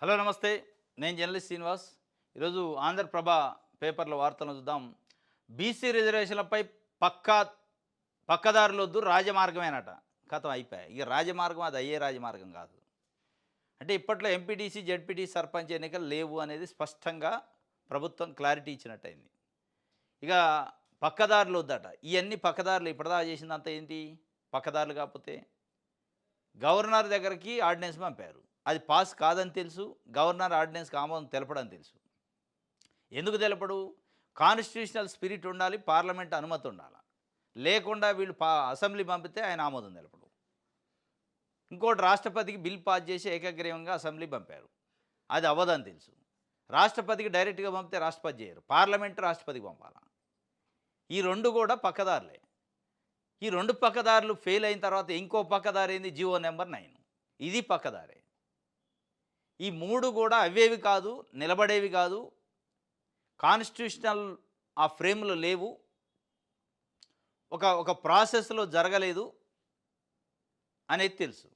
Hello నమస్తే. నేను journalist Srinivas. ఈరోజు ఆంధ్రప్రభ పేపర్ల వార్తలను చూద్దాం. బీసీ రిజర్వేషన్లపై పక్కా పక్కదారులొద్దు రాజమార్గమేనట. ఖతం అయిపాయే. ఇక రాజమార్గం అది అయ్యే రాజమార్గం కాదు. అంటే ఇప్పట్లో ఎంపీటీసీ, జెడ్పీటీసీ, సర్పంచ్ ఎన్నికలు లేవు అనేది స్పష్టంగా ప్రభుత్వం క్లారిటీ ఇచ్చినట్టయింది. ఇక పక్కదారులొద్దట. ఇయన్నీ పక్కదారులు ఇప్పటిదాకా చేసిందంతా ఏంటి? పక్కదారులు కాకపోతే గవర్నర్ దగ్గరికి ఆర్డినెన్స్ పంపారు. అది పాస్ కాదని తెలుసు. గవర్నర్ ఆర్డినెన్స్‌కి ఆమోదం తెలపడని తెలుసు. ఎందుకు తెలపడు? కాన్స్టిట్యూషనల్ స్పిరిట్ ఉండాలి. పార్లమెంట్ అనుమతి ఉండాల. లేకుండా వీళ్ళు అసెంబ్లీ పంపితే ఆయన ఆమోదం తెలపడు. ఇంకోటి రాష్ట్రపతికి బిల్ పాస్ చేసి ఏకగ్రీవంగా అసెంబ్లీ పంపారు. అది అవ్వదని తెలుసు. రాష్ట్రపతికి డైరెక్ట్‌గా పంపితే రాష్ట్రపతి చేయరు. పార్లమెంట్ రాష్ట్రపతికి పంపాల. ఈ 2 కూడా పక్కదారులే. ఈ 2 పక్కదారులు ఫెయిల్ అయిన తర్వాత ఇంకో పక్కదారి ఏంది? GO number 9. ఇది పక్కదారే. ఈ 3 కూడా అవేవి కాదు, నిలబడేవి కాదు, కాన్స్టిట్యూషనల్ ఆ ఫ్రేమ్‌లో లేవు. ఒక ప్రాసెస్‌లో జరగలేదు అనేది తెలుసు.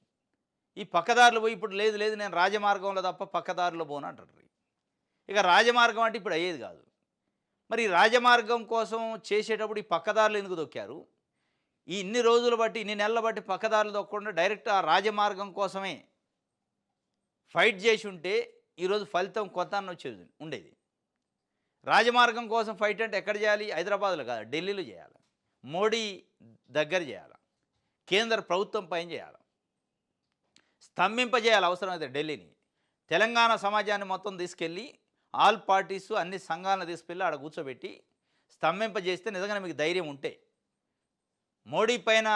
ఈ పక్కదారులు పోయి ఇప్పుడు లేదు లేదు నేను రాజమార్గంలో తప్ప పక్కదారిలో పోను అంటారు. ఇక రాజమార్గం అంటే ఇప్పుడు అయ్యేది కాదు. మరి ఈ రాజమార్గం కోసం చేసేటప్పుడు ఈ పక్కదారులు ఎందుకు దొక్కారు? ఈ ఇన్ని రోజులు బట్టి, ఇన్ని నెలలు బట్టి పక్కదారులు దొక్కకుండా డైరెక్ట్ ఆ రాజమార్గం కోసమే ఫైట్ చేసి ఉంటే ఈరోజు ఫలితం కొంతన్న వచ్చేది ఉండేది. రాజమార్గం కోసం ఫైట్ అంటే ఎక్కడ చేయాలి? హైదరాబాద్లో కాదు, ఢిల్లీలో చేయాలి. మోడీ దగ్గర చేయాలి. కేంద్ర ప్రభుత్వం పైన చేయాలి. స్తంభింపజేయాలి అవసరమైతే ఢిల్లీని. తెలంగాణ సమాజాన్ని మొత్తం తీసుకెళ్ళి ఆల్ పార్టీసు అన్ని సంఘాలను తీసుకెళ్ళి ఆడ కూర్చోబెట్టి స్తంభింపజేస్తే నిజంగానే మీకు ధైర్యం ఉంటే, మోడీ పైన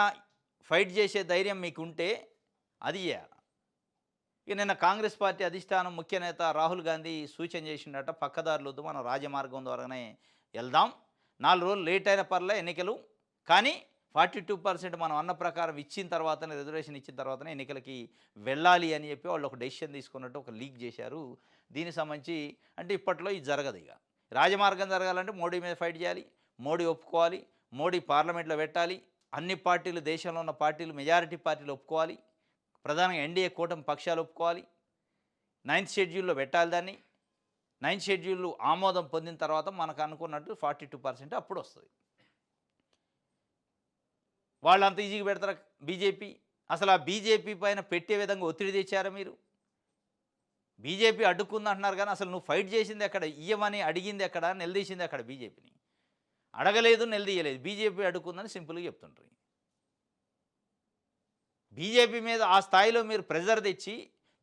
ఫైట్ చేసే ధైర్యం మీకు ఉంటే అది చేయాలి. ఇక నిన్న కాంగ్రెస్ పార్టీ అధిష్టానం ముఖ్య నేత రాహుల్ గాంధీ సూచన చేసిండట, పక్కదారులు వద్దు, మనం రాజమార్గం ద్వారానే వెళ్దాం. 4 రోజులు లేట్ అయిన పర్లే ఎన్నికలు, కానీ 42% మనం అన్న ప్రకారం ఇచ్చిన తర్వాతనే, రిజర్వేషన్ ఇచ్చిన తర్వాతనే ఎన్నికలకి వెళ్ళాలి అని చెప్పి వాళ్ళు ఒక డెసిషన్ తీసుకున్నట్టు ఒక లీక్ చేశారు. దీనికి సంబంధించి అంటే ఇప్పట్లో ఇది జరగదు. ఇక రాజమార్గం జరగాలంటే మోడీ మీద ఫైట్ చేయాలి, మోడీ ఒప్పుకోవాలి, మోడీ పార్లమెంట్లో పెట్టాలి, అన్ని పార్టీలు, దేశంలో ఉన్న పార్టీలు, మెజారిటీ పార్టీలు ఒప్పుకోవాలి, ప్రధానంగా ఎన్డీఏ కూటమి పక్షాలు ఒప్పుకోవాలి, 9th షెడ్యూల్లో పెట్టాలి దాన్ని. 9th షెడ్యూల్ ఆమోదం పొందిన తర్వాత మనకు అనుకున్నట్టు 42% అప్పుడు వస్తుంది. వాళ్ళు అంత ఈజీగా పెడతారా బీజేపీ? అసలు ఆ బీజేపీ పైన పెట్టే విధంగా ఒత్తిడి తెచ్చారా మీరు? బీజేపీ అడ్డుకుంది అంటున్నారు, కానీ అసలు నువ్వు ఫైట్ చేసింది ఎక్కడ? ఇయ్యమని అడిగింది ఎక్కడ? నిలదీసింది ఎక్కడ? బీజేపీని అడగలేదు, నిలదీయలేదు. బీజేపీ అడ్డుకుందని సింపుల్గా చెప్తుంటారు. బీజేపీ మీద ఆ స్థాయిలో మీరు ప్రెజర్ తెచ్చి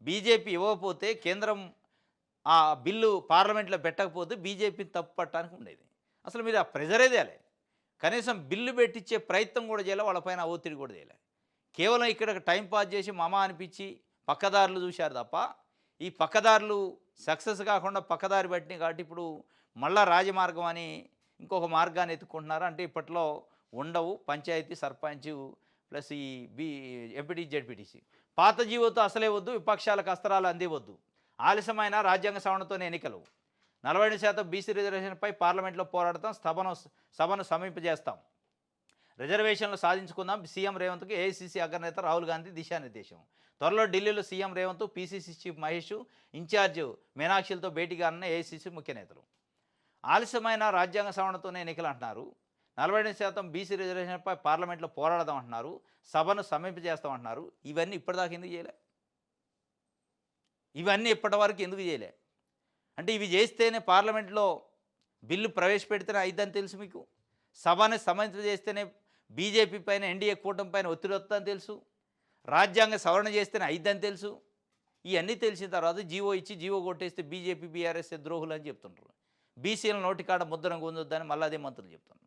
బీజేపీ ఇవ్వకపోతే, కేంద్రం ఆ బిల్లు పార్లమెంట్లో పెట్టకపోతే బీజేపీని తప్పు పట్టడానికి ఉండేది. అసలు మీరు ఆ ప్రెజరే తేలే. కనీసం బిల్లు పెట్టించే ప్రయత్నం కూడా చేయలే, వాళ్ళపైన ఒత్తిడి కూడా చేయలే. కేవలం ఇక్కడ టైం పాస్ చేసి మమ అనిపించి పక్కదారులు చూశారు తప్ప, ఈ పక్కదారులు సక్సెస్ కాకుండా పక్కదారి పట్టినాయి కాబట్టి ఇప్పుడు మళ్ళా రాజమార్గం అని ఇంకొక మార్గాన్ని ఎత్తుకుంటున్నారు. అంటే ఇప్పట్లో ఉండవు పంచాయతీ, సర్పంచ్ ప్లస్ ఈ ఎంపీటీ, జెడ్పీటీసీ. పాత జీవోతో అసలే వద్దు, విపక్షాలకు అస్త్రాలు అందివద్దు, ఆలస్యమైన రాజ్యాంగ సవరణతోనే ఎన్నికలు, 42% బీసీ రిజర్వేషన్పై పార్లమెంట్లో పోరాడతాం, సభను సమీపజేస్తాం, రిజర్వేషన్లు సాధించుకుందాం, సీఎం రేవంత్కి ఏఐసీసీ అగ్రనేత రాహుల్ గాంధీ దిశానిర్దేశం. త్వరలో ఢిల్లీలో CM Revanth, PCC chief Mahesh, in charge మీనాక్షిలతో భేటీగా అన్న ఏఐసీసీ ముఖ్య నేతలు. ఆలస్యమైన రాజ్యాంగ సవరణతోనే ఎన్నికలు అంటున్నారు, 42% బీసీ రిజర్వేషన్పై పార్లమెంట్లో పోరాడదాం అంటున్నారు, సభను సమీపజేస్తాం అంటున్నారు. ఇవన్నీ ఇప్పటిదాకా ఎందుకు చేయలే? ఇవన్నీ ఇప్పటి వరకు ఎందుకు చేయలే? అంటే ఇవి చేస్తేనే పార్లమెంట్లో బిల్లు ప్రవేశపెడితేనే అయిద్దని తెలుసు మీకు. సభని సమన్వయం చేస్తేనే బీజేపీ పైన, ఎన్డీఏ కూటమి పైన ఒత్తిడి వస్తుందని తెలుసు. రాజ్యాంగ సవరణ చేస్తేనే అయిద్దని తెలుసు. ఇవన్నీ తెలిసిన తర్వాత జీవో ఇచ్చి జీవో కొట్టేస్తే బీజేపీ, బీఆర్ఎస్ ద్రోహులు అని చెప్తుంటారు. బీసీల నోటికాడ ముద్రను గుంజొద్దని మళ్ళీ అదే మంత్రులు చెప్తున్నారు.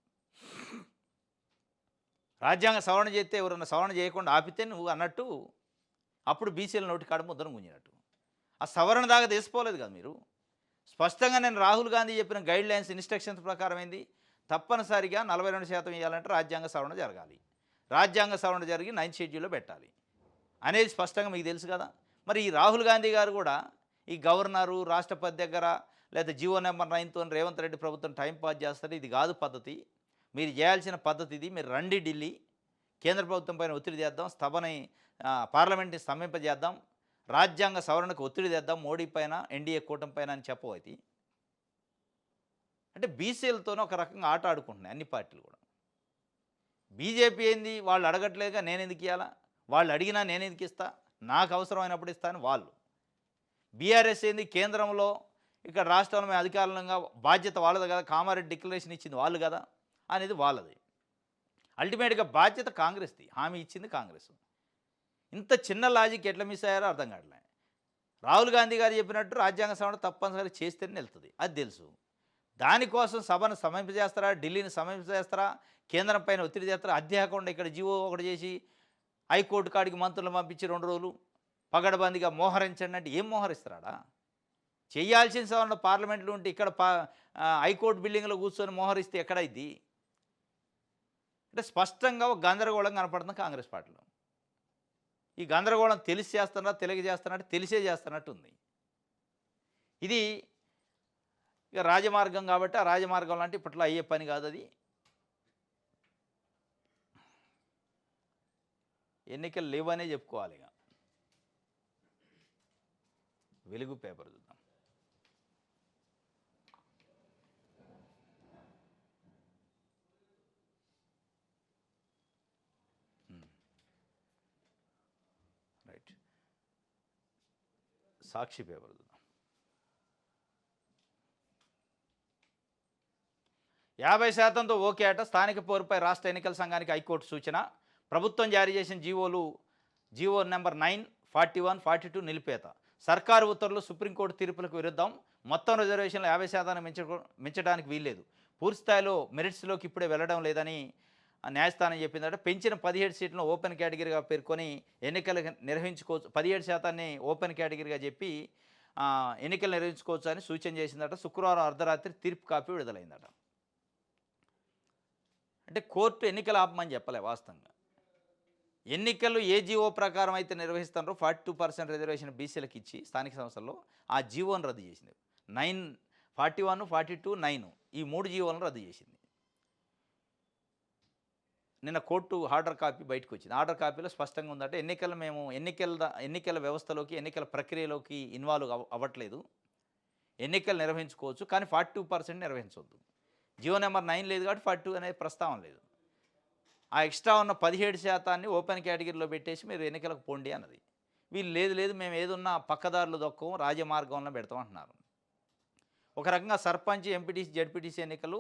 రాజ్యాంగ సవరణ చేస్తే ఎవరన్నా సవరణ చేయకుండా ఆపితే నువ్వు అన్నట్టు అప్పుడు బీసీల నోటికాడ ముద్రను గుంజినట్టు. ఆ సవరణ దాకా తీసుకోలేదు కదా మీరు. స్పష్టంగా నేను రాహుల్ గాంధీ చెప్పిన గైడ్లైన్స్, ఇన్స్ట్రక్షన్స్ ప్రకారం ఏంది? తప్పనిసరిగా 42% ఇవ్వాలంటే రాజ్యాంగ సవరణ జరగాలి, రాజ్యాంగ సవరణ జరిగి 9th షెడ్యూల్లో పెట్టాలి అనేది స్పష్టంగా మీకు తెలుసు కదా. మరి ఈ రాహుల్ గాంధీ గారు కూడా ఈ గవర్నరు, రాష్ట్రపతి దగ్గర లేదా జీవో నెంబర్ 9తో రేవంత్ రెడ్డి ప్రభుత్వం టైం పాస్ చేస్తారు. ఇది కాదు పద్ధతి, మీరు చేయాల్సిన పద్ధతి ఇది, మీరు రండి ఢిల్లీ, కేంద్ర ప్రభుత్వం పైన ఒత్తిడి చేద్దాం, సభని పార్లమెంట్ని స్తంభింపజేద్దాం, రాజ్యాంగ సవరణకు ఒత్తిడి తెద్దాం మోడీ పైన, ఎన్డీఏ కూటమి పైన అని చెప్పవైతి. అంటే బీసీలతోనే ఒక రకంగా ఆట ఆడుకుంటున్నాయి అన్ని పార్టీలు కూడా. బీజేపీ ఏంది, వాళ్ళు అడగట్లేదుగా నేనెందుకు ఇయ్యాలా, వాళ్ళు అడిగినా నేనెందుకు ఇస్తా, నాకు అవసరమైనప్పుడు ఇస్తాను వాళ్ళు. బీఆర్ఎస్ ఏంది, కేంద్రంలో ఇక్కడ రాష్ట్రంలో మేము అధికారంగా బాధ్యత వాళ్ళది కదా, కామారెడ్డి డిక్లరేషన్ ఇచ్చింది వాళ్ళు కదా అనేది వాళ్ళది. అల్టిమేట్గా బాధ్యత కాంగ్రెస్ది, హామీ ఇచ్చింది కాంగ్రెస్. ఇంత చిన్న లాజిక్ ఎట్లా మిస్ అయ్యారో అర్థం కావట్లే. రాహుల్ గాంధీ గారు చెప్పినట్టు రాజ్యాంగ సవరణ తప్పనిసరి చేస్తేనే వెళ్తుంది, అది తెలుసు. దానికోసం సభను సమయింపజేస్తారా, ఢిల్లీని సమయింపజేస్తారా, కేంద్రం పైన ఒత్తిడి చేస్తారా, అధ్యాకుండా ఇక్కడ జీవో ఒకటి చేసి హైకోర్టు కాడికి మంత్రులను పంపించి 2 రోజులు పగడబందిగా మోహరించండి అంటే ఏం మోహరిస్తాడా? చేయాల్సిన సవరణ పార్లమెంట్లో ఉంటే ఇక్కడ హైకోర్టు బిల్డింగ్లో కూర్చొని మోహరిస్తే ఎక్కడైద్ది? అంటే స్పష్టంగా ఒక గందరగోళం కనపడుతుంది కాంగ్రెస్ పార్టీలో. ఈ గందరగోళం తెలిసి చేస్తున్నా, తెలియక చేస్తున్నట్టు, తెలిసే చేస్తున్నట్టు ఉంది. ఇది ఇక రాజమార్గం కాబట్టి, ఆ రాజమార్గం లాంటి ఇప్పట్లో అయ్యే పని కాదు అది. ఎన్నికలు లేవనే చెప్పుకోవాలి. ఇక వెలుగు పేపర్ చూద్దాం. రైట్, సాక్షి పేపర్ చూద్దాం. 50%తో ఓకే అట, స్థానిక పోరుపై రాష్ట్ర ఎన్నికల సంఘానికి హైకోర్టు సూచన. ప్రభుత్వం జారీ చేసిన జీవో నెంబర్ 9, 41, 42 నిలిపేత. సర్కారు ఉత్తర్వులు సుప్రీంకోర్టు తీర్పులకు విరుద్ధం. మొత్తం రిజర్వేషన్లు 50% మించడానికి వీల్లేదు. పూర్తి స్థాయిలో మెరిట్స్లోకి ఇప్పుడే వెళ్ళడం లేదని న్యాయస్థానం చెప్పిందట. పెంచిన 17 సీట్లను ఓపెన్ కేటగిరీగా పేర్కొని ఎన్నికలు నిర్వహించుకోవచ్చు, 17% ఓపెన్ కేటగిరీగా చెప్పి ఎన్నికలు నిర్వహించుకోవచ్చు అని సూచన చేసిందట. శుక్రవారం అర్ధరాత్రి తీర్పు కాపీ విడుదలైందట. అంటే కోర్టు ఎన్నికలు ఆపమని చెప్పలే. వాస్తవంగా ఎన్నికలు ఏ జీవో ప్రకారం అయితే నిర్వహిస్తారో 42% రిజర్వేషన్ బీసీలకు ఇచ్చి స్థానిక సంస్థల్లో ఆ జీవోను రద్దు చేసింది. 9, 41, 42, 9 ఈ 3 జీవోలను రద్దు చేసింది. నిన్న కోర్టు ఆర్డర్ కాపీ బయటకు వచ్చింది. ఆర్డర్ కాపీలో స్పష్టంగా ఉందంటే మేము ఎన్నికల వ్యవస్థలోకి, ఎన్నికల ప్రక్రియలోకి ఇన్వాల్వ్ అవ్వట్లేదు. ఎన్నికలు నిర్వహించుకోవచ్చు కానీ 42% నిర్వహించవద్దు. జీవో నెంబర్ 9 లేదు కాబట్టి 42 అనేది ప్రస్తావన లేదు. ఆ ఎక్స్ట్రా ఉన్న 17% ఓపెన్ కేటగిరీలో పెట్టేసి మీరు ఎన్నికలకు పోండి అన్నది. వీళ్ళు లేదు మేము ఏదున్నా పక్కదారులు దొక్కం, రాజమార్గంలో పెడతాం అంటున్నారు. ఒక రకంగా సర్పంచ్, ఎంపీటీసీ, జడ్పీటీసీ ఎన్నికలు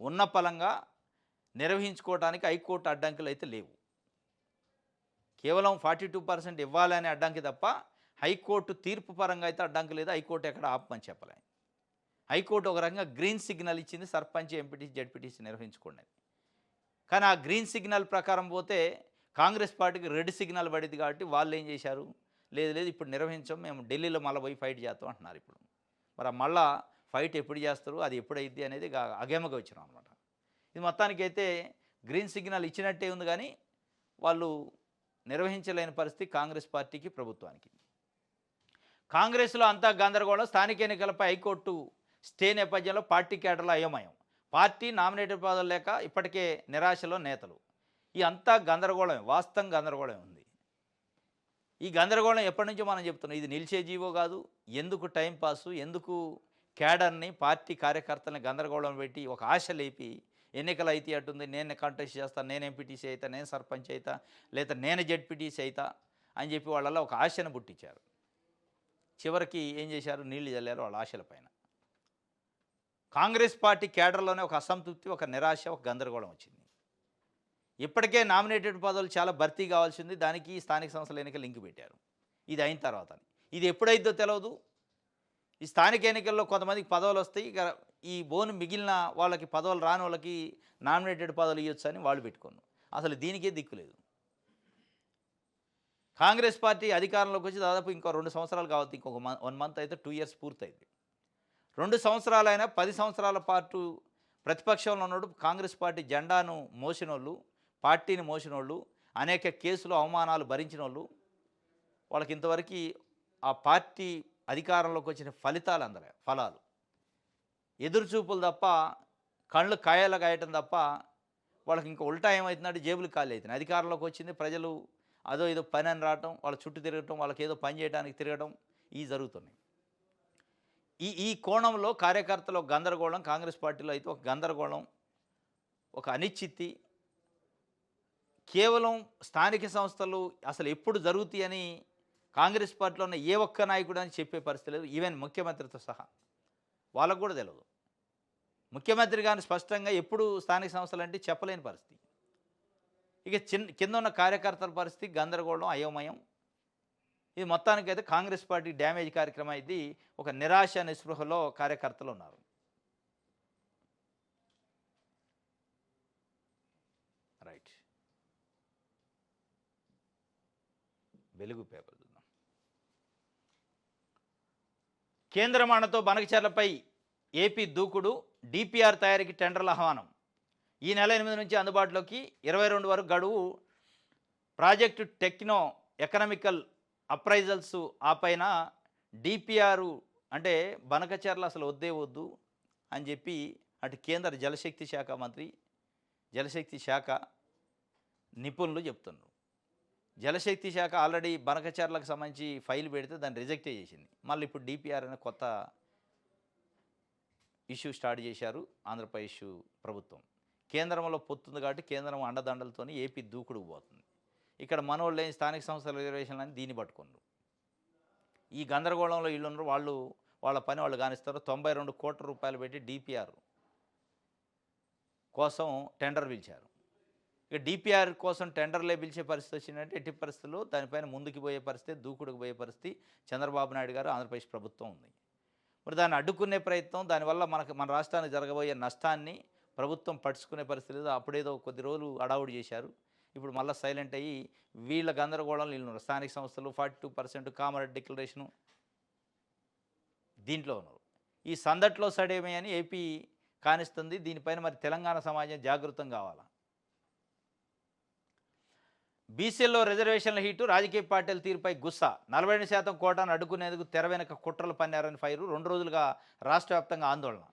ఉన్న పలంగా నిర్వహించుకోవడానికి హైకోర్టు అడ్డంకులు అయితే లేవు. కేవలం 42% ఇవ్వాలనే అడ్డంకి తప్ప హైకోర్టు తీర్పు పరంగా అయితే అడ్డంకి లేదు. హైకోర్టు ఎక్కడ ఆపమని చెప్పలే. హైకోర్టు ఒక రకంగా గ్రీన్ సిగ్నల్ ఇచ్చింది, సర్పంచ్, ఎంపీటీసీ, జడ్పీటీసీ నిర్వహించుకోండి. కానీ ఆ గ్రీన్ సిగ్నల్ ప్రకారం పోతే కాంగ్రెస్ పార్టీకి రెడ్ సిగ్నల్ పడింది కాబట్టి వాళ్ళు ఏం చేశారు, లేదు ఇప్పుడు నిర్వహించాం, మేము ఢిల్లీలో మళ్ళీ పోయి ఫైట్ చేస్తాం అంటున్నారు. ఇప్పుడు మరి మళ్ళా ఫైట్ ఎప్పుడు చేస్తారు, అది ఎప్పుడైద్ది అనేది అగేమగా వచ్చినాం అనమాట. ఇది మొత్తానికైతే గ్రీన్ సిగ్నల్ ఇచ్చినట్టే ఉంది కానీ వాళ్ళు నిర్వహించలేని పరిస్థితి కాంగ్రెస్ పార్టీకి, ప్రభుత్వానికి. కాంగ్రెస్లో అంతా గందరగోళం. స్థానిక ఎన్నికలపై హైకోర్టు స్టే నేపథ్యంలో పార్టీ కేడర్ల అయోమయం. పార్టీ నామినేటెడ్ పదవులు లేక ఇప్పటికే నిరాశలో నేతలు. ఈ అంతా గందరగోళం, వాస్తవం గందరగోళం ఉంది. ఈ గందరగోళం ఎప్పటి నుంచో మనం చెప్తున్నాం. ఇది నిలిచే జీవో కాదు. ఎందుకు టైంపాసు, ఎందుకు కేడర్ని, పార్టీ కార్యకర్తలని గందరగోళం పెట్టి ఒక ఆశ లేపి ఎన్నికలు అయితే అట్టుంది, నేను కంటెస్ట్ చేస్తాను, నేను ఎంపీటీసీ అవుతా, నేను సర్పంచ్ అవుతా, లేదా నేను జడ్పీటీసీ అవుతా అని చెప్పి వాళ్ళల్లో ఒక ఆశను పుట్టించారు. చివరికి ఏం చేశారు, నీళ్లు చల్లారు వాళ్ళ ఆశల పైన. కాంగ్రెస్ పార్టీ కేడర్లోనే ఒక అసంతృప్తి, ఒక నిరాశ, ఒక గందరగోళం వచ్చింది. ఇప్పటికే నామినేటెడ్ పదవులు చాలా భర్తీ కావాల్సింది, దానికి స్థానిక సంస్థల ఎన్నికలు లింక్ పెట్టారు. ఇది అయిన తర్వాత ఇది ఎప్పుడైద్దో తెలియదు. ఈ స్థానిక ఎన్నికల్లో కొంతమందికి పదవులు వస్తాయి, ఇక ఈ బోను మిగిలిన వాళ్ళకి, పదవులు రాని వాళ్ళకి నామినేటెడ్ పదవులు ఇవ్వచ్చు అని వాళ్ళు పెట్టుకున్నారు. అసలు దీనికే దిక్కులేదు. కాంగ్రెస్ పార్టీ అధికారంలోకి వచ్చి దాదాపు ఇంకో 2 సంవత్సరాలు కావచ్చు, ఇంకొక 1 మంత్ అయితే 2 years పూర్తయింది. 2 సంవత్సరాలైనా 10 సంవత్సరాల పాటు ప్రతిపక్షంలో ఉన్నప్పుడు కాంగ్రెస్ పార్టీ జెండాను మోసినోళ్ళు, పార్టీని మోసినోళ్ళు, అనేక కేసులు, అవమానాలు భరించిన వాళ్ళు, వాళ్ళకి ఇంతవరకు ఆ పార్టీ అధికారంలోకి వచ్చిన ఫలితాలు అందలే, ఫలాలు ఎదురుచూపులు తప్ప, కళ్ళు కాయలు కాయటం తప్ప వాళ్ళకి ఇంకా ఉల్టా ఏమవుతుందంటే జేబులు ఖాళీ అవుతున్నాయి. అధికారంలోకి వచ్చింది, ప్రజలు అదో ఏదో పని అని రావటం, వాళ్ళ చుట్టూ తిరగటం, వాళ్ళకి ఏదో పని చేయడానికి తిరగడం ఇవి జరుగుతున్నాయి. ఈ ఈ కోణంలో కార్యకర్తలు ఒక గందరగోళం, కాంగ్రెస్ పార్టీలో అయితే ఒక గందరగోళం, ఒక అనిశ్చితి. కేవలం స్థానిక సంస్థలు అసలు ఎప్పుడు జరుగుతాయని కాంగ్రెస్ పార్టీలో ఉన్న ఏ ఒక్క నాయకుడు అని చెప్పే పరిస్థితి లేదు. ఈవెన్ ముఖ్యమంత్రితో సహా వాళ్ళకు కూడా తెలియదు. ముఖ్యమంత్రి గారిని స్పష్టంగా ఎప్పుడు స్థానిక సంస్థలు అంటే చెప్పలేని పరిస్థితి. ఇక కింద ఉన్న కార్యకర్తల పరిస్థితి గందరగోళం, అయోమయం. ఇది మొత్తానికైతే కాంగ్రెస్ పార్టీ డ్యామేజ్ కార్యక్రమం ఇది. ఒక నిరాశ నిస్పృహలో కార్యకర్తలు ఉన్నారు. రైట్. వెలుగు పేపర్ చూద్దాం. కేంద్రం అండతో బనకచర్లపై ఏపీ దూకుడు, డిపిఆర్ తయారీకి టెండర్ల ఆహ్వానం. ఈ నెల 8 నుంచి అందుబాటులోకి, 22 వరకు గడువు. ప్రాజెక్టు టెక్నో ఎకనామికల్ అప్రైజల్స్ ఆ పైన డిపిఆర్ అంటే బనకచర్ల అసలు వద్దే వద్దు అని చెప్పి అటు కేంద్ర జలశక్తి శాఖ మంత్రి, జలశక్తి శాఖ నిపుణులు చెప్తున్నారు. జలశక్తి శాఖ ఆల్రెడీ బనకచర్లకు సంబంధించి ఫైల్ పెడితే దాన్ని రిజెక్టే చేసింది. మళ్ళీ ఇప్పుడు డిపిఆర్ అనే కొత్త ఇష్యూ స్టార్ట్ చేశారు ఆంధ్రప్రదేశ్ ప్రభుత్వం. కేంద్రంలో పొత్తుంది కాబట్టి కేంద్రం అండదండలతో ఏపీ దూకుడుకు పోతుంది. ఇక్కడ మనోళ్ళు లేని స్థానిక సంస్థల రిజర్వేషన్లు అని దీన్ని పట్టుకున్నారు. ఈ గందరగోళంలో వీళ్ళున్నారు. వాళ్ళ పని వాళ్ళు కానిస్తారు. 92 కోట్ల రూపాయలు పెట్టి డిపిఆర్ కోసం టెండర్ పిలిచారు. ఇక డిపిఆర్ కోసం టెండర్లే పిలిచే పరిస్థితి వచ్చిందంటే ఎట్టి పరిస్థితుల్లో దానిపైన ముందుకు పోయే పరిస్థితి, దూకుడుకు పోయే పరిస్థితి చంద్రబాబు నాయుడు గారు, ఆంధ్రప్రదేశ్ ప్రభుత్వం ఉంది. మరి దాన్ని అడ్డుకునే ప్రయత్నం, దానివల్ల మన రాష్ట్రానికి జరగబోయే నష్టాన్ని ప్రభుత్వం పట్టించుకునే పరిస్థితి లేదు. అప్పుడేదో కొద్ది రోజులు అడావుడి చేశారు. ఇప్పుడు మళ్ళీ సైలెంట్ అయ్యి వీళ్ళ గందరగోళం వీళ్ళు స్థానిక సంస్థలు 42% కామరెడ్డి డిక్లరేషను దీంట్లో ఉన్నారు. ఈ సందట్లో సడేమే అని ఏపీ కానిస్తుంది. దీనిపైన మరి తెలంగాణ సమాజం జాగృతం కావాలా? బీసీల్లో రిజర్వేషన్ల హీటు, రాజకీయ పార్టీల తీరుపై గుస్సా. 42% కోటాను అడ్డుకునేందుకు తెర వెనుక కుట్రలు పన్నారని ఫైరు. 2 రోజులుగా రాష్ట్ర వ్యాప్తంగా ఆందోళన.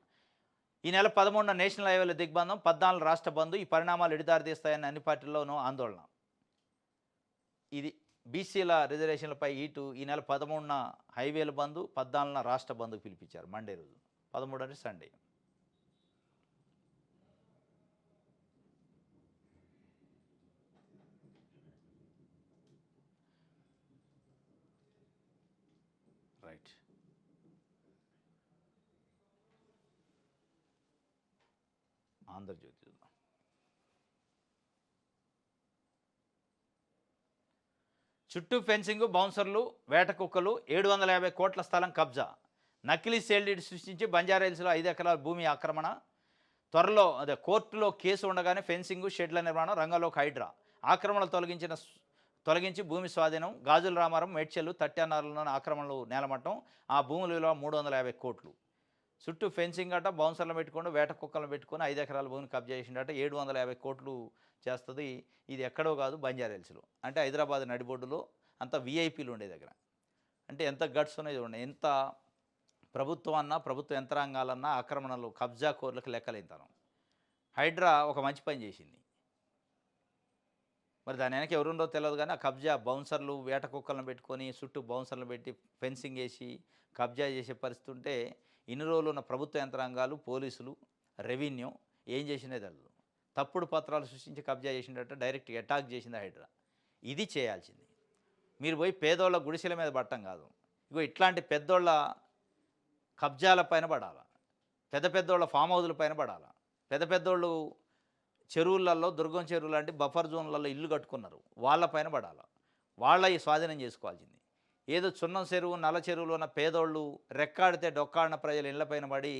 ఈ నెల 13న నేషనల్ హైవేల దిగ్బంధం, 14 రాష్ట్ర బంద్. ఈ పరిణామాలు ఎడిదారి తీస్తాయని అన్ని పార్టీల్లోనూ ఆందోళన. ఇది బీసీల రిజర్వేషన్లపై హీటు. ఈ నెల 13న హైవేల బంద్, 14న రాష్ట్ర బంద్కు పిలిపించారు. మండే రోజు 13 అంటే సండే. రైట్. ఆంధ్రజ్యోతి చూద్దాం. చుట్టూ ఫెన్సింగ్, బౌన్సర్లు, వేట కుక్కలు, 750 కోట్ల స్థలం కబ్జా. నకిలీ సేల్ డీడ్ సృష్టించి బంజారాహిల్స్లో 5 ఎకరాల భూమి ఆక్రమణ. త్వరలో కోర్టులో కేసు ఉండగానే ఫెన్సింగ్, షెడ్ల నిర్మాణం, రంగంలోకి హైడ్రా. ఆక్రమణలు తొలగించి భూమి స్వాధీనం. గాజుల రామారం, మేడ్చెల్లు, తట్టానారులోని ఆక్రమణలు నేలమట్టం. ఆ భూముల విలువ 350 కోట్లు. చుట్టూ ఫెన్సింగ్ అట, బౌన్సర్లు పెట్టుకొని, వేట కుక్కలను పెట్టుకొని 5 ఎకరాల భూమిని కబ్జా చేసిండట. 750 కోట్లు చేస్తుంది. ఇది ఎక్కడో కాదు, బంజారాహిల్స్లో. అంటే హైదరాబాద్ నడిబొడ్డులో అంత వీఐపీలు ఉండే దగ్గర. అంటే ఎంత గట్స్ ఉన్నాయి చూడండి. ఎంత ప్రభుత్వం అన్నా, ప్రభుత్వ యంత్రాంగాలన్నా ఆక్రమణలు, కబ్జా కోర్లకు లెక్కలేంతనం. హైడ్రా ఒక మంచి పని చేసింది. మరి దాని వెనక ఎవరుండో తెలియదు కానీ ఆ కబ్జా బౌన్సర్లు, వేట కుక్కలను పెట్టుకొని చుట్టూ బౌన్సర్లు పెట్టి ఫెన్సింగ్ వేసి కబ్జా చేసే పరిస్థితి ఉంటే ఇన్ని రోజులు ఉన్న ప్రభుత్వ యంత్రాంగాలు, పోలీసులు, రెవెన్యూ ఏం చేసినే తెలియదు. తప్పుడు పత్రాలు సృష్టించి కబ్జా చేసిందట. డైరెక్ట్ అటాక్ చేసింది హైడ్రా. ఇది చేయాల్సింది. మీరు పోయి పేదోళ్ళ గుడిసెల మీద పట్టం కాదు. ఇగో ఇట్లాంటి పెద్దోళ్ళ కబ్జాల పైన పడాల, పెద్దోళ్ళ ఫామ్ హౌజుల పైన పడాల. పెద్దోళ్ళు చెరువులలో, దుర్గం చెరువు లాంటి బఫర్ జోన్లలో ఇల్లు కట్టుకున్నారు, వాళ్ళపైన పడాల. వాళ్ళ ఈ స్వాధీనం చేసుకోవాల్సింది. ఏదో చున్నం చెరువు, నల్ల చెరువులో ఉన్న పేదోళ్ళు రెక్కాడితే డొక్కాడిన ప్రజలు ఇళ్లపైన పడి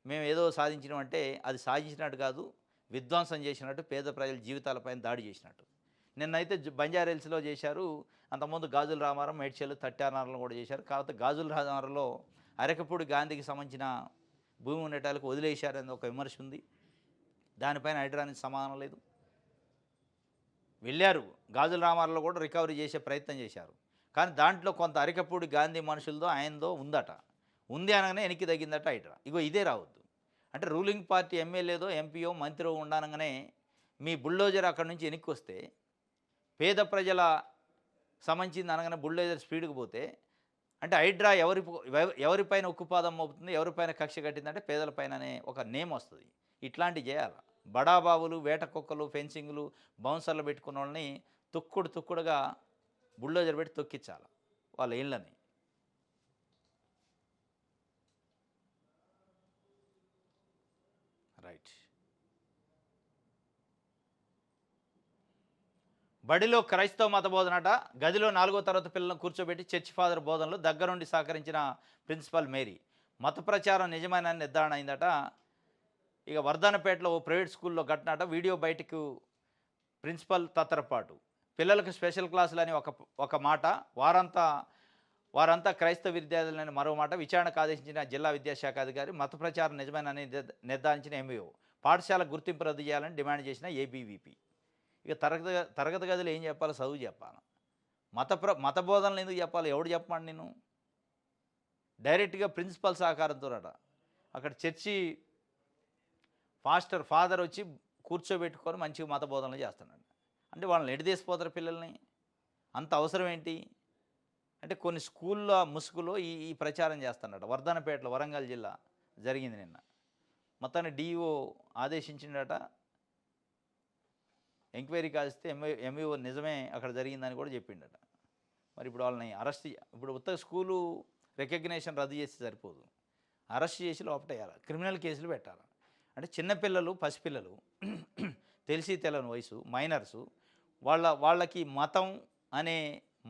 మేము ఏదో సాధించినామంటే అది సాధించినట్టు కాదు, విధ్వంసం చేసినట్టు, పేద ప్రజల జీవితాలపైన దాడి చేసినట్టు. నిన్నైతే బంజారాహిల్స్లో చేశారు. అంతకుముందు గాజుల రామారం, మేడ్చెల్లు, తట్టానారులో కూడా చేశారు. కాకపోతే గాజుల రామారంలో అరకపూడి గాంధీకి సంబంధించిన భూమి ఉండేటాలకు వదిలేశారని ఒక విమర్శ ఉంది. దానిపైన హైడ్రానికి సమాధానం లేదు. వెళ్ళారు గాజుల రామారంలో కూడా రికవరీ చేసే ప్రయత్నం చేశారు. కానీ దాంట్లో కొంత అరకపూడి గాంధీ మనుషులదో ఆయనదో ఉందట. ఉంది అనగానే వెనక్కి తగ్గిందట హైడ్రా. ఇగో ఇదే రావద్దు. అంటే రూలింగ్ పార్టీ ఎమ్మెల్యేదో, ఎంపీఓ, మంత్రో ఉండనగానే మీ బుల్డోజర్ అక్కడి నుంచి వెనక్కి వస్తే పేద ప్రజల సంబంధించింది అనగానే బుల్డోజర్ స్పీడ్కి పోతే అంటే హైడ్రా ఎవరిపైన ఉక్కుపాదం మోపుతుంది, ఎవరిపైన కక్ష కట్టిందంటే పేదలపైన అనే ఒక నేమ్ వస్తుంది. ఇట్లాంటివి చేయాలి. బడాబాబులు, వేట కుక్కలు, ఫెన్సింగ్లు, బౌన్సర్లు పెట్టుకున్న వాళ్ళని తుక్కుడుగా బుల్డోజర్ పెట్టి తొక్కించాలి వాళ్ళ ఇళ్ళని. రైట్. బడిలో క్రైస్తవ మత బోధనట. గదిలో 4వ తరగతి పిల్లలను కూర్చోబెట్టి చర్చ్ ఫాదర్ బోధనలు దగ్గరుండి సహకరించిన ప్రిన్సిపల్ మేరీ. మత ప్రచారం నిజమైన నిర్ధారణ అయిందట. ఇక వర్ధనపేటలో ఓ ప్రైవేట్ స్కూల్లో ఘటనట. వీడియో బయటకు ప్రిన్సిపల్ తత్తరపాటు. పిల్లలకు స్పెషల్ క్లాసులని ఒక మాట, వారంతా క్రైస్తవ విద్యార్థులని మరో మాట. విచారణకు ఆదేశించిన జిల్లా విద్యాశాఖ అధికారి. మత ప్రచారం నిజమేనని నిర్ధారించిన ఎంఈఓ. పాఠశాల గుర్తింపు రద్దు చేయాలని డిమాండ్ చేసిన ఏబీవీపీ. ఇక తరగతి గదిలో ఏం చెప్పాలి? చదువు చెప్పాలి. మత బోధనలు ఎందుకు చెప్పాలి? ఎవడు చెప్పమండి నేను? డైరెక్ట్గా ప్రిన్సిపల్ సహకారంతో అక్కడ చర్చి ఫాదర్ వచ్చి కూర్చోబెట్టుకొని మంచిగా మత బోధనలు చేస్తున్నాడు. అంటే వాళ్ళని ఎడిదేసిపోతారు పిల్లల్ని. అంత అవసరం ఏంటి అంటే కొన్ని స్కూళ్ళ ముసుగులో ఈ ప్రచారం చేస్తున్నాడు. వర్ధనపేటలో, వరంగల్ జిల్లా జరిగింది నిన్న. మొత్తాన్ని డిఈఓ ఆదేశించిండట. ఎంక్వైరీ కాస్తే ఎంఈఓ నిజమే అక్కడ జరిగిందని కూడా చెప్పిండట. మరి ఇప్పుడు వాళ్ళని ఇప్పుడు ఉత్తర స్కూలు రికగ్నేషన్ రద్దు చేస్తే సరిపోదు, అరెస్ట్ చేసి లోపటేయాలి, క్రిమినల్ కేసులు పెట్టాలి. అంటే చిన్నపిల్లలు, పసిపిల్లలు, తెలిసి తెలని వయసు, మైనర్సు, వాళ్ళకి మతం అనే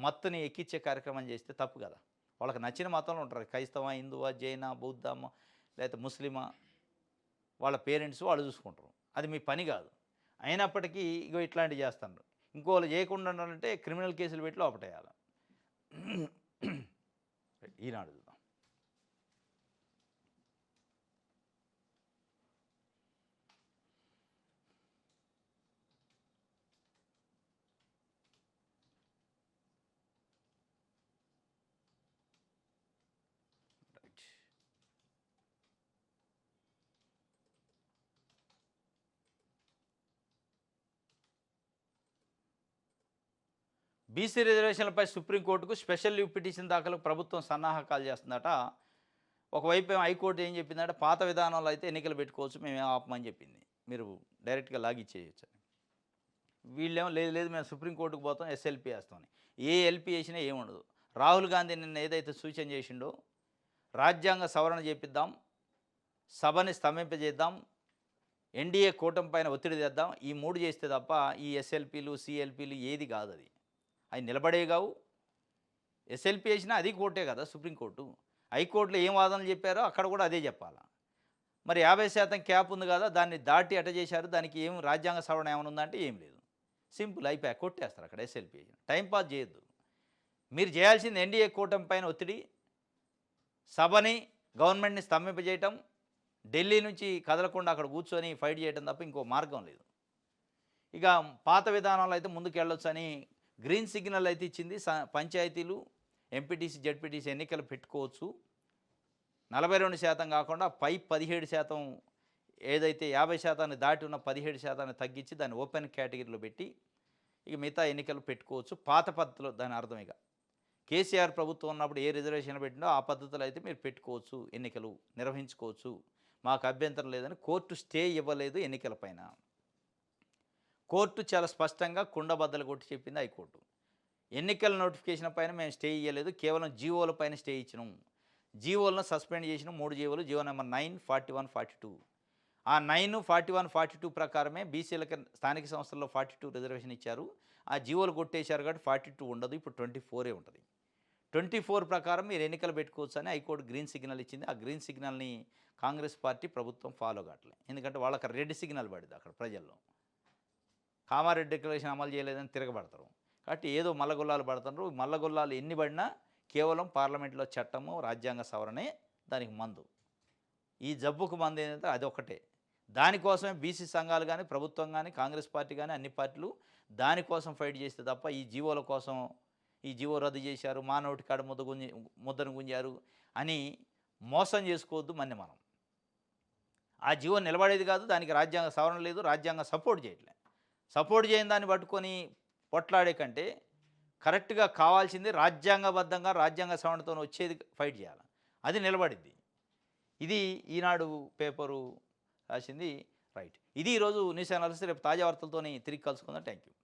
మత్తుని ఎక్కించే కార్యక్రమం చేస్తే తప్పు కదా. వాళ్ళకి నచ్చిన మతంలో ఉంటారు. క్రైస్తవ, హిందువా, జైన, బౌద్ధమా, లేకపోతే ముస్లిమా, వాళ్ళ పేరెంట్స్ వాళ్ళు చూసుకుంటారు. అది మీ పని కాదు. అయినప్పటికీ ఇగో ఇట్లాంటివి చేస్తున్నారు. ఇంకోళ్ళు చేయకుండా ఉండాలంటే క్రిమినల్ కేసులు పెట్టి లోపటేయాలి. ఈనాడు చూద్దాం. బీసీ రిజర్వేషన్లపై సుప్రీంకోర్టుకు స్పెషల్ లీవ్ పిటిషన్ దాఖలు ప్రభుత్వం సన్నాహకాలు చేస్తుందట. ఒకవైపు హైకోర్టు ఏం చెప్పిందంటే పాత విధానంలో అయితే ఎన్నికలు పెట్టుకోవచ్చు, మేమేం ఆపమని చెప్పింది, మీరు డైరెక్ట్గా లాగిచ్చేయచ్చు అని. వీళ్ళేమో లేదు మేము సుప్రీంకోర్టుకు పోతాం, ఎస్ఎల్పీ వేస్తామని. ఏ ఎల్పీ వేసినా ఏముండదు. రాహుల్ గాంధీ నిన్న ఏదైతే సూచన చేసిండో రాజ్యాంగ సవరణ చేపిద్దాం, సభని స్తంభింపజేద్దాం, ఎన్డీఏ కూటమి పైన ఒత్తిడి తెద్దాం, ఈ 3 చేస్తే తప్ప ఈ ఎస్ఎల్పీలు, సిఎల్పీలు ఏది కాదు. అవి నిలబడే కావు. ఎస్ఎల్పీ వేసినా అది కోర్టే కదా, సుప్రీంకోర్టు. హైకోర్టులో ఏం వాదనలు చెప్పారో అక్కడ కూడా అదే చెప్పాలా. మరి 50% క్యాప్ ఉంది కదా, దాన్ని దాటి అట చేశారు, దానికి ఏం రాజ్యాంగ సవరణ ఏమైనా ఉందంటే ఏం లేదు. సింపుల్, అయిపోయా, కొట్టేస్తారు అక్కడ ఎస్ఎల్పీ వేసిన. టైంపాస్ చేయొద్దు. మీరు చేయాల్సింది ఎన్డీఏ కూటమి పైన ఒత్తిడి, సభని, గవర్నమెంట్ని స్తంభింపజేయటం, ఢిల్లీ నుంచి కదలకుండా అక్కడ కూర్చొని ఫైట్ చేయడం తప్ప ఇంకో మార్గం లేదు. ఇక పాత విధానంలో అయితే ముందుకు వెళ్ళొచ్చని గ్రీన్ సిగ్నల్ అయితే ఇచ్చింది. పంచాయతీలు, ఎంపీటీసీ, జడ్పీటీసీ ఎన్నికలు పెట్టుకోవచ్చు. 42% కాకుండా పై 17% ఏదైతే 50% దాటి ఉన్న 17% తగ్గించి దాన్ని ఓపెన్ కేటగిరీలో పెట్టి ఇక మిగతా ఎన్నికలు పెట్టుకోవచ్చు. పాత పద్ధతిలో, దాని అర్థం ఇక కేసీఆర్ ప్రభుత్వం ఉన్నప్పుడు ఏ రిజర్వేషన్లు పెట్టిందో ఆ పద్ధతిలో అయితే మీరు పెట్టుకోవచ్చు, ఎన్నికలు నిర్వహించుకోవచ్చు, మాకు అభ్యంతరం లేదని కోర్టు స్టే ఇవ్వలేదు ఎన్నికల పైన. కోర్టు చాలా స్పష్టంగా కుండబద్దలు కొట్టి చెప్పింది హైకోర్టు. ఎన్నికల నోటిఫికేషన్ పైన మేము స్టే ఇవ్వలేదు, కేవలం జీవోల పైన స్టే ఇచ్చినాం. జీవోలను సస్పెండ్ చేసిన 3 జీవోలు, జీవో నెంబర్ 9, 41, 42. ఆ 9, 41, 42 ప్రకారమే బీసీలకు స్థానిక సంస్థల్లో 42 రిజర్వేషన్ ఇచ్చారు. ఆ జీవోలు కొట్టేశారు కాబట్టి 42 ఉండదు, ఇప్పుడు 24 ఉంటుంది. 24 ప్రకారం మీరు ఎన్నికలు పెట్టుకోవచ్చు అని హైకోర్టు గ్రీన్ సిగ్నల్ ఇచ్చింది. ఆ గ్రీన్ సిగ్నల్ని కాంగ్రెస్ పార్టీ ప్రభుత్వం ఫాలో కావట్లేదు. ఎందుకంటే వాళ్ళకి రెడ్ సిగ్నల్ పడింది అక్కడ ప్రజల్లో. కామారెడ్డి డిక్లరేషన్ అమలు చేయలేదని తిరగబడతారు. కాబట్టి ఏదో మల్లగొల్లాలు పడుతున్నారు. మల్లగొల్లాలు ఎన్ని పడినా కేవలం పార్లమెంట్లో చట్టము, రాజ్యాంగ సవరణే దానికి మందు. ఈ జబ్బుకు మందు ఏంటంటే అది ఒక్కటే. దానికోసమే బీసీ సంఘాలు కానీ, ప్రభుత్వం కానీ, కాంగ్రెస్ పార్టీ కానీ, అన్ని పార్టీలు దానికోసం ఫైట్ చేస్తే తప్ప ఈ జీవోల కోసం, ఈ జీవో రద్దు చేశారు, మా నోటి కాడ ముద్దను గుంజారు అని మోసం చేసుకోవద్దు మనం. ఆ జీవో నిలబడేది కాదు, దానికి రాజ్యాంగ సవరణ లేదు, రాజ్యాంగం సపోర్ట్ చేయట్లే. సపోర్ట్ చేయని దాన్ని పట్టుకొని పొట్లాడే కంటే కరెక్ట్గా కావాల్సింది రాజ్యాంగబద్ధంగా రాజ్యాంగ సవరణతో వచ్చేది ఫైట్ చేయాలి. అది నిలబడిద్ది. ఇది ఈనాడు పేపరు రాసింది. రైట్. ఇది ఈరోజు న్యూస్ అనాలిసిస్. రేపు తాజా వార్తలతోని తిరిగి కలుసుకుందాం. Thank you.